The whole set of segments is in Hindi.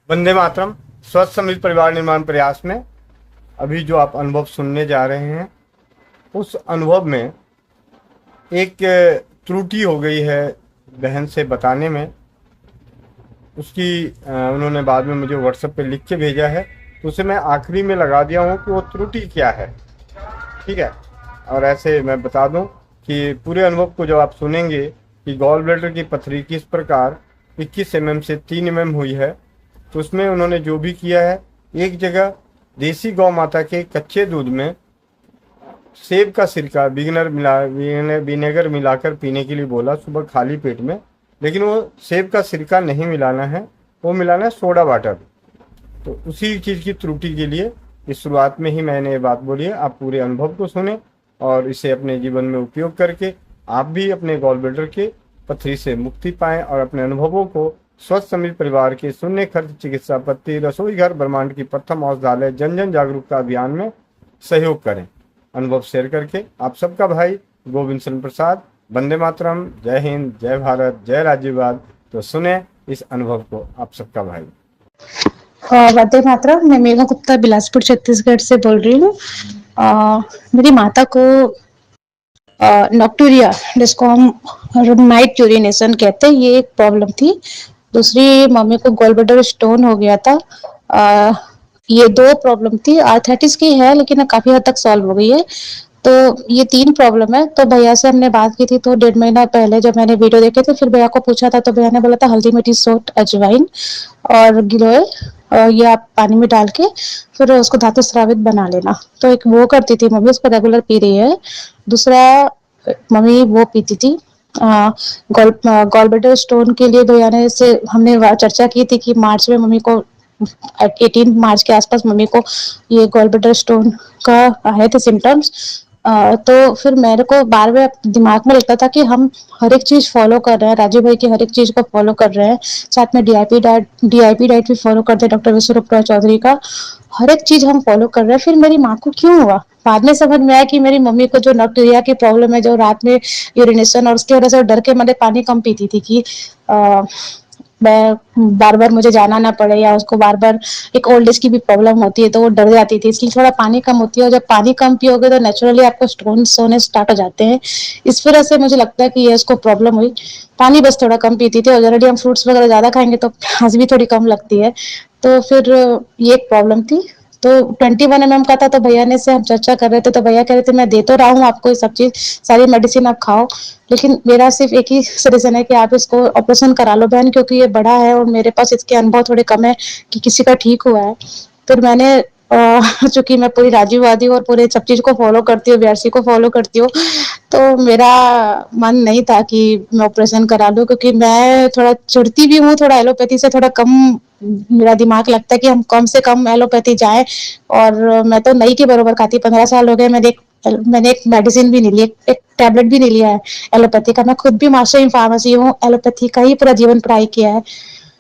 वंदे मातरम। स्वस्थ समृद्ध परिवार निर्माण प्रयास में अभी जो आप अनुभव सुनने जा रहे हैं, उस अनुभव में एक त्रुटि हो गई है बहन से बताने में। उसकी उन्होंने बाद में मुझे व्हाट्सएप पे लिख के भेजा है, तो उसे मैं आखिरी में लगा दिया हूँ कि वो त्रुटि क्या है। ठीक है। और ऐसे मैं बता दूं कि पूरे अनुभव को जब आप सुनेंगे कि गॉल ब्लैडर की पथरी किस प्रकार 21 एमएम से 3 एमएम हुई है, तो उसमें उन्होंने जो भी किया है, एक जगह देसी गौ माता के कच्चे दूध में सेब का सिरका विनेगर मिलाकर पीने के लिए बोला सुबह खाली पेट में। लेकिन वो सेब का सिरका नहीं मिलाना है, वो मिलाना है सोडा वाटर। तो उसी चीज़ की त्रुटि के लिए इस शुरुआत में ही मैंने ये बात बोली है। आप पूरे अनुभव को सुने और इसे अपने जीवन में उपयोग करके आप भी अपने गॉल ब्लैडर के पथरी से मुक्ति पाएं और अपने अनुभवों को स्वस्थ समृद्ध परिवार के शून्य खर्च चिकित्सा पत्ती रसोई घर ब्रह्मांड की प्रथम औषधालय जन जन जागरूकता अभियान में सहयोग करें। अनुभव शेयर करके आप सबका भाई गोविंद शरण प्रसाद। वंदे मातरम। जय हिंद, जय भारत, जय राज्यवाद। तो सुने इस अनुभव को आप सबका भाई। वंदे मातरम। मैं मेघा गुप्ता बिलासपुर छत्तीसगढ़ से बोल रही हूँ। मेरी माता को नॉक्टूरिया, जिसको हम नाइट यूरिनेशन कहते हैं, ये एक प्रॉब्लम थी। दूसरी, मम्मी को गॉल ब्लैडर स्टोन हो गया था। ये दो प्रॉब्लम थी। आर्थराइटिस की है लेकिन काफी हद तक सॉल्व हो गई है। तो ये 3 प्रॉब्लम है। तो भैया से हमने बात की थी, तो 1.5 महीना पहले जब मैंने वीडियो देखे थे, फिर भैया को पूछा था, तो भैया ने बोला था हल्दी मिर्ची सोट अजवाइन और गिलोय, और ये आप पानी में डाल के फिर उसको धातु स्रावित बना लेना। तो एक वो करती थी मम्मी, उसको रेगुलर पी रही है। दूसरा, मम्मी वो पीती थी गॉल ब्लैडर स्टोन के लिए भैया ने से हमने चर्चा की थी कि मार्च में मम्मी को 18 मार्च के आसपास मम्मी को ये गॉल ब्लैडर स्टोन का आए थे सिम्टम्स। तो फिर मेरे को बार बार दिमाग में लगता था कि हम हर एक चीज फॉलो कर रहे हैं, राजीव भाई की हर एक चीज को फॉलो कर रहे हैं, साथ में डीआईपी डाइट भी फॉलो करते हैं डॉक्टर विश्वरूप रॉय चौधरी का। हर एक चीज हम फॉलो कर रहे हैं, फिर मेरी माँ को क्यों हुआ? बाद में समझ में आया कि मेरी मम्मी को जो नॉक्टूरिया की प्रॉब्लम है, जो रात में यूरिनेशन, और उसकी वजह से डर के मारे पानी कम पीती थी कि मैं बार बार मुझे जाना ना पड़े, या उसको बार बार एक ओल्ड एज की भी प्रॉब्लम होती है तो वो डर जाती थी, इसलिए थोड़ा पानी कम होती है। और जब पानी कम पियोगे तो नेचुरली आपको स्टोन्स होने स्टार्ट हो जाते हैं। इस वजह से मुझे लगता है कि ये उसको प्रॉब्लम हुई। पानी बस थोड़ा कम पीती थी, और ऑलरेडी हम फ्रूट्स वगैरह ज्यादा खाएंगे तो प्यास भी थोड़ी कम लगती है। तो फिर ये एक प्रॉब्लम थी। तो 21 का था, तो भैया ने से हम चर्चा कर रहे थे, तो भैया कह रहे थे मैं दे तो रहा हूँ आपको ये सब चीज, सारी मेडिसिन आप खाओ, लेकिन मेरा सिर्फ एक ही सजेशन है कि आप इसको ऑपरेशन करा लो बहन, क्योंकि ये बड़ा है और मेरे पास इसके अनुभव थोड़े कम है कि किसी का ठीक हुआ है। फिर मैंने चूंकि मैं पूरी राजीववादी और पूरे सब चीज को फॉलो करती हूँ, बीआरसी को फॉलो करती हूँ, तो मेरा मन नहीं था कि मैं ऑपरेशन करा लूं, क्योंकि मैं थोड़ा चिढ़ती भी हूँ, थोड़ा एलोपैथी से थोड़ा कम मेरा दिमाग लगता है कि हम कम से कम एलोपैथी जाए। और मैं तो नई के बरोबर खाती, 15 साल हो गए, मैंने एक मेडिसिन भी नहीं ली, एक टैबलेट भी नहीं लिया है एलोपैथी का। मैं खुद भी मास्टर इन फार्मेसी हूँ, एलोपैथी का ही पूरा जीवन पढ़ाई किया है,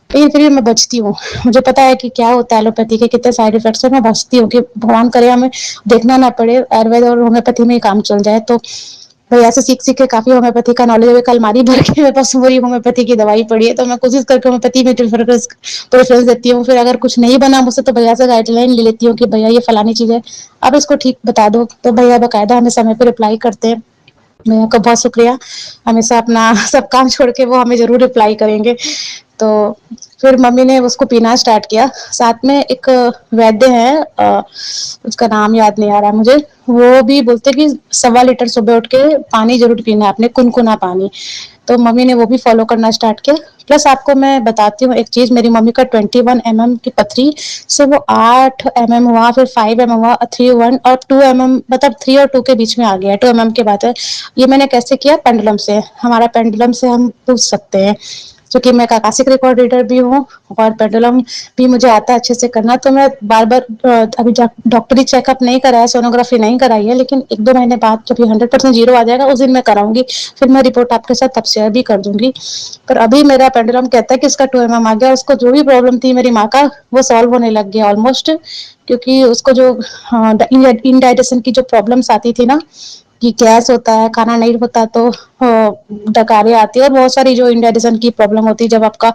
लेकिन फिर भी मैं बचती हूँ। मुझे पता है कि क्या होता है एलोपैथी के, कितने साइड इफेक्ट्स है। मैं बचती हूँ कि भगवान करे हमें देखना ना पड़े, आयुर्वेद और होम्योपैथी में ही काम चल जाए। तो भैया से सीख सीख के काफी होम्योपैथी का नॉलेज है। कल मारी भर के मेरे पास पूरी होम्योपैथी की दवाई पड़ी है, तो मैं कोशिश करके होम्योपैथी में प्रेफरेंस देती हूँ। फिर अगर कुछ नहीं बना मुझसे, तो भैया से गाइडलाइन ले लेती हूँ कि भैया ये फलानी चीज है, आप इसको ठीक बता दो। तो भैया बाकायदा हमें समय पे रिप्लाई करते हैं। भैया का बहुत शुक्रिया। हमेशा अपना सब काम छोड़ के वो हमें जरूर रिप्लाई करेंगे। तो फिर मम्मी ने उसको पीना स्टार्ट किया। साथ में एक वैद्य है, उसका नाम याद नहीं आ रहा मुझे, वो भी बोलते कि 1.25 लीटर सुबह उठ के पानी जरूर पीना है आपने, कुनकुना पानी। तो मम्मी ने वो भी फॉलो करना स्टार्ट किया। प्लस आपको मैं बताती हूँ एक चीज, मेरी मम्मी का 21 mm की पथरी से वो 8 mm हुआ, फिर 5 mm हुआ, 3 1 और 2 mm, मतलब 3 और 2 के बीच में आ गया, 2 mm की बात है। ये मैंने कैसे किया? पेंडुलम से। हमारा पेंडुलम से हम पूछ सकते हैं, क्योंकि मैं काकासिक रिकॉर्ड रीडर भी हूँ और पेंडुलम भी मुझे आता है अच्छे से करना। तो मैं बार बार अभी डॉक्टरी चेकअप नहीं कराया, सोनोग्राफी नहीं कराई है, लेकिन 1-2 महीने बाद जब ये 100% जीरो आ जाएगा उस दिन मैं कराऊंगी। फिर मैं रिपोर्ट आपके साथ तब शेयर भी कर दूंगी। पर अभी मेरा पेंडुलम कहता है कि इसका 2 mm आ गया। उसको जो भी प्रॉब्लम थी मेरी माँ का, वो सॉल्व होने लग गया ऑलमोस्ट, क्योंकि उसको जो इनडाइजेशन की जो प्रॉब्लम्स आती थी ना, कि गैस होता है, खाना नहीं होता तो डकारे आती है, और बहुत सारी जो इंडाइजेशन की प्रॉब्लम होती है जब आपका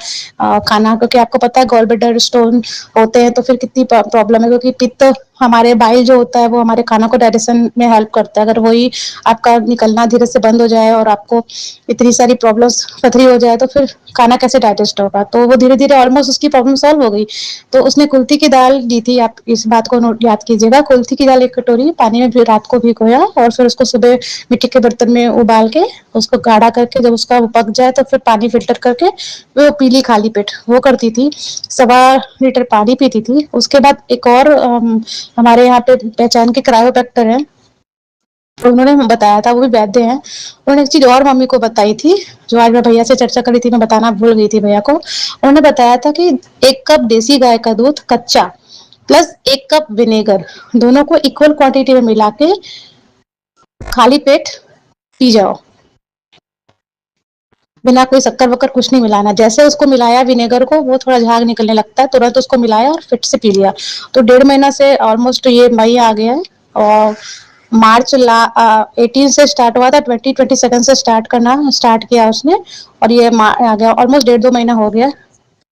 खाना, क्योंकि आपको पता है गॉल ब्लैडर स्टोन होते हैं तो फिर कितनी प्रॉब्लम है, क्योंकि पित्त हमारे बाइल जो होता है वो हमारे खाना को डाइजेशन में हेल्प करता है। अगर वही आपका निकलना धीरे से बंद हो जाए और आपको इतनी सारी प्रॉब्लम्स पथरी हो जाए तो फिर खाना कैसे डाइजेस्ट होगा। तो वो धीरे धीरे ऑलमोस्ट उसकी प्रॉब्लम सॉल्व हो गई। तो उसने कुल्थी की दाल दी थी, आप इस बात को नोट याद कीजिएगा। कुल्थी की दाल 1 कटोरी पानी में रात को भिगोया और फिर उसको सुबह मिट्टी के बर्तन में उबाल के उसको गाढ़ा करके जब उसका पक जाए तो फिर पानी फिल्टर करके वो पीली खाली पेट वो करती थी। 1.25 लीटर पानी पीती थी। उसके बाद एक और हमारे यहाँ पे पहचान के क्रायोबैक्टर है, उन्होंने बताया था, वो भी वैद्य हैं। उन्होंने एक चीज और मम्मी को बताई थी जो आज मैं भैया से चर्चा करी थी, मैं बताना भूल गई थी भैया को। उन्होंने बताया था कि 1 कप देसी गाय का दूध कच्चा प्लस 1 कप विनेगर दोनों को इक्वल क्वांटिटी में मिला के खाली पेट पी जाओ, बिना कोई शक्कर वक्कर कुछ नहीं मिलाना। जैसे उसको मिलाया विनेगर को, वो थोड़ा झाग निकलने लगता है, तुरंत उसको मिलाया और फिट से पी लिया। तो 1.5 महीना से ऑलमोस्ट ये मई आ गया है, और मार्च 18 से स्टार्ट हुआ था, 22 से स्टार्ट करना स्टार्ट किया उसने, और ये आ गया ऑलमोस्ट 1.5 2 महीना हो गया।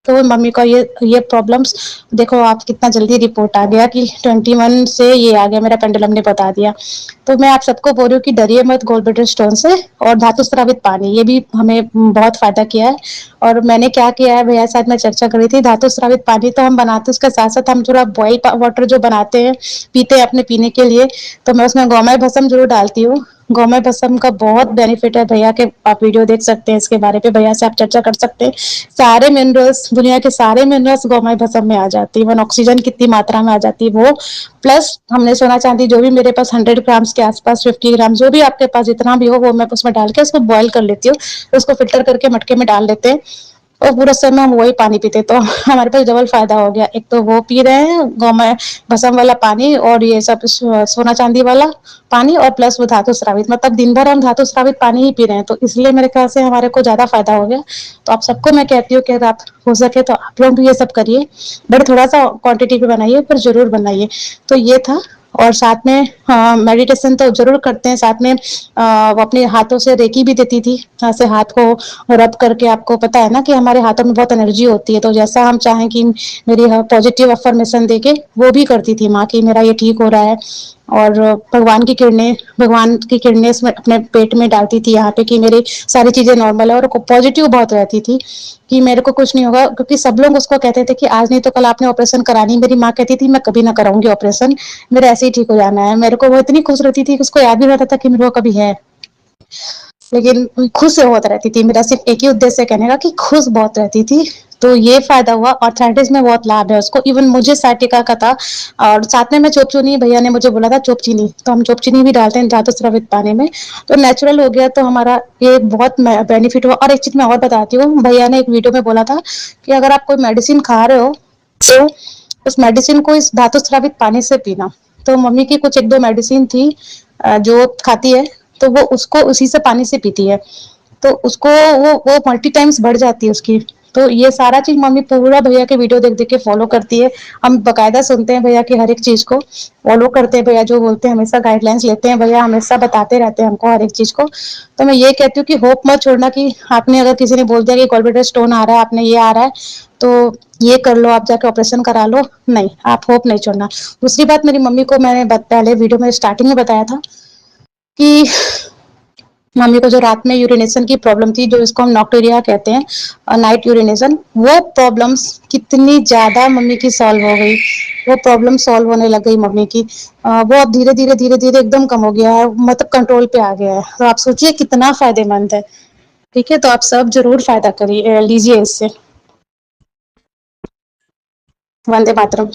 तो मम्मी का ये प्रॉब्लम्स देखो आप, कितना जल्दी रिपोर्ट आ गया कि 21 से ये आ गया, मेरा पेंडुलम ने बता दिया। तो मैं आप सबको बोल रही हूँ कि डरिए मत गॉल ब्लैडर स्टोन से। और धातु स्रावित पानी, ये भी हमें बहुत फायदा किया है। और मैंने क्या किया है भैया साथ में चर्चा करी थी, धातु स्रावित पानी तो हम बनाते हैं, उसके साथ साथ हम थोड़ा बॉयल वाटर जो बनाते हैं पीते हैं अपने पीने के लिए, तो मैं उसमें गौमय भस्म जरूर डालती हूँ। गौमय भस्म का बहुत बेनिफिट है भैया के, आप वीडियो देख सकते हैं इसके बारे पे, भैया से आप चर्चा कर सकते हैं। सारे मिनरल्स, दुनिया के सारे मिनरल्स गौमय भस्म में आ जाती है। वन ऑक्सीजन कितनी मात्रा में आ जाती है वो, प्लस हमने सोना चांदी जो भी मेरे पास 100 ग्राम्स के आसपास, 50 ग्राम जो भी आपके पास जितना भी हो, वो मैं उसमें डाल के उसको बॉयल कर लेती हूँ, उसको फिल्टर करके मटके में डाल लेते हैं और पूरा समय हम वही पानी पीते। तो हमारे पास डबल फायदा हो गया, एक तो वो पी रहे हैं गौमय भस्म वाला पानी और ये सब सोना चांदी वाला पानी, और प्लस वो धातु स्रावित, मतलब दिन भर हम धातु स्रावित पानी ही पी रहे हैं, तो इसलिए मेरे ख्याल से हमारे को ज्यादा फायदा हो गया। तो आप सबको मैं कहती हूँ कि अगर आप हो सके तो आप लोग भी ये सब करिए, बट थोड़ा सा क्वांटिटी पे बनाइए पर जरूर बनाइए। तो ये था। और साथ में मेडिटेशन तो जरूर करते हैं साथ में। वो अपने हाथों से रेकी भी देती थी, ऐसे हाथ को रब करके, आपको पता है ना कि हमारे हाथों में बहुत एनर्जी होती है, तो जैसा हम चाहें कि मेरी पॉजिटिव अफर्मेशन देके वो भी करती थी माँ की मेरा ये ठीक हो रहा है। और भगवान की किरणें इसमें अपने पेट में डालती थी यहाँ पे कि मेरी सारी चीजें नॉर्मल है, और पॉजिटिव बहुत रहती थी कि मेरे को कुछ नहीं होगा, क्योंकि सब लोग उसको कहते थे कि आज नहीं तो कल आपने ऑपरेशन करानी। मेरी माँ कहती थी मैं कभी ना कराऊंगी ऑपरेशन, मेरा ऐसे ही ठीक हो जाना है। मेरे को वो इतनी खुश रहती थी कि उसको याद भी रहता था कि मेरे को कभी है, लेकिन खुश से बहुत रहती थी। मेरा सिर्फ एक ही उद्देश्य कहने का कि खुश बहुत रहती थी। तो ये फायदा हुआ, आर्थराइटिस में बहुत लाभ है उसको, इवन मुझे साइटिका का था। और साथ में मैं चोपचीनी, भैया ने मुझे बोला था चोपचीनी, तो हम चोपचीनी भी डालते हैं धातु स्रावित पानी में, तो नेचुरल हो गया। तो हमारा ये बहुत बेनिफिट हुआ। और एक चीज मैं और बताती हूँ, भैया ने एक वीडियो में बोला था कि अगर आप कोई मेडिसिन खा रहे हो तो उस मेडिसिन को इस धातु स्रावित पानी से पीना। तो मम्मी की कुछ 1 2 मेडिसिन थी जो खाती है, तो वो उसको उसी से पानी से पीती है, तो उसको वो मल्टी टाइम्स बढ़ जाती है उसकी। तो ये सारा चीज मम्मी पूरा भैया के वीडियो देख देख के फॉलो करती है। हम बकायदा सुनते हैं भैया की हर एक चीज को, फॉलो करते हैं, भैया जो बोलते हैं हमेशा गाइडलाइंस लेते हैं, भैया हमेशा बताते रहते हैं हमको हर एक चीज को। तो मैं ये कहती हूँ कि होप मत छोड़ना कि आपने अगर किसी ने बोल दिया कि गॉल ब्लैडर स्टोन आ रहा है, आपने ये आ रहा है तो ये कर लो, आप जाके ऑपरेशन करा लो, नहीं, आप होप नहीं छोड़ना। दूसरी बात, मेरी मम्मी को मैंने पहले वीडियो में स्टार्टिंग में बताया था कि मम्मी को जो रात में यूरिनेशन की प्रॉब्लम थी, जो इसको हम नॉक्टूरिया कहते हैं, नाइट यूरिनेशन, वो प्रॉब्लम्स कितनी ज्यादा मम्मी की सॉल्व हो गई, वो प्रॉब्लम सॉल्व होने लग गई मम्मी की। वो अब धीरे धीरे धीरे धीरे एकदम कम हो गया है, मतलब कंट्रोल पे आ गया है। तो आप सोचिए कितना फायदेमंद है। ठीक है, तो आप सब जरूर फायदा करिए, लीजिए इससे। वंदे मातरम।